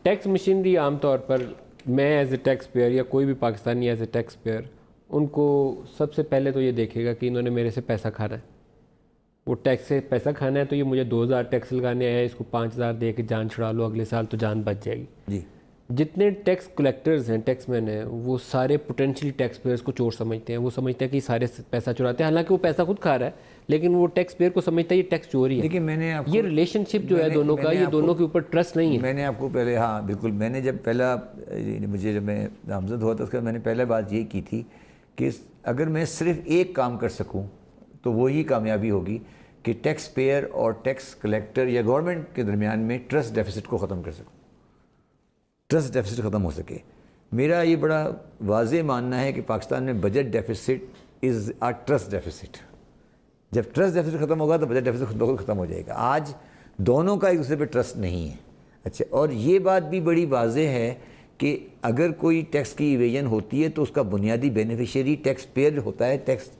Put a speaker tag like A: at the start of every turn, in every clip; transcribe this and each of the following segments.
A: Tax machinery आमतौर पर मैं एज ए टैक्स पेयर या कोई भी Pakistani as a tax payer उनको सबसे पहले तो ये देखेगा कि इन्होंने मेरे से पैसा खाना है। वो टैक्स से पैसा खाना है तो ये मुझे 2000 टैक्स लगाने आया, इसको 5000 दे के जान छुड़ा लो, अगले साल तो जान बच जाएगी
B: जी।
A: जितने टैक्स कलेक्टर्स हैं, टैक्समैन हैं, वो सारे पोटेंशियली टैक्स पेयर्स को चोर समझते हैं। वो समझते हैं कि सारे पैसा चुराते हैं, हालांकि वो पैसा खुद खा रहा है, लेकिन वो टैक्स पेयर को समझता है ये टैक्स चोरी है।
B: लेकिन मैंने आपको
A: ये रिलेशनशिप जो है दोनों का, ये दोनों के ऊपर ट्रस्ट नहीं है।
B: मैंने आपको पहले, हाँ बिल्कुल, मैंने जब पहला मुझे जब मैं नामजद हुआ था उसका मैंने पहले बात ये की थी कि अगर मैं सिर्फ एक काम कर सकूं तो वही कामयाबी होगी कि टैक्स पेयर और टैक्स कलेक्टर या गवर्नमेंट के दरमियान में ट्रस्ट डेफिसिट को ख़त्म कर सकूं, ट्रस्ट डेफिसिट ख़त्म हो सके। मेरा ये बड़ा वाज़ेह मानना है कि पाकिस्तान में budget deficit is a trust deficit. जब ट्रस्ट डेफिसिट ख़त्म होगा तो बजट डेफिसिट खुद ब खुद ख़त्म हो जाएगा। आज दोनों का एक दूसरे पे ट्रस्ट नहीं है। अच्छा, और ये बात भी बड़ी वाज़ेह है कि अगर कोई टैक्स की इवेजन होती है तो उसका बुनियादी बेनिफिशियरी टैक्स पेयर होता है। टैक्स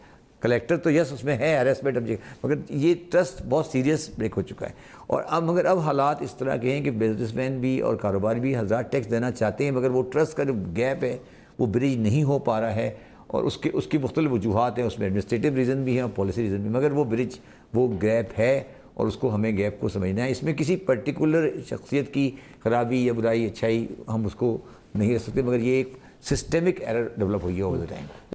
B: कलेक्टर तो यस उसमें है हैरेसमेंट ऑब्जेक्ट, मगर ये ट्रस्ट बहुत सीरियस ब्रेक हो चुका है। और अब हालात इस तरह के हैं कि बिजनेसमैन भी और कारोबार भी हज़ार टैक्स देना चाहते हैं, मगर वो ट्रस्ट का जो गैप है वो ब्रिज नहीं हो पा रहा है। और उसकी मुख्तलिफ वजूहत हैं, उसमें एडमिनिस्ट्रेटिव रीज़न भी हैं और पॉलिसी रीज़न भी, मगर वो गैप है और उसको हमें गैप को समझना है। इसमें किसी पर्टिकुलर शख्सियत की खराबी या बुराई अच्छाई हम उसको नहीं रख सकते, मगर ये एक सिस्टमिक एरर डेवलप हुई है ओवर द टाइम।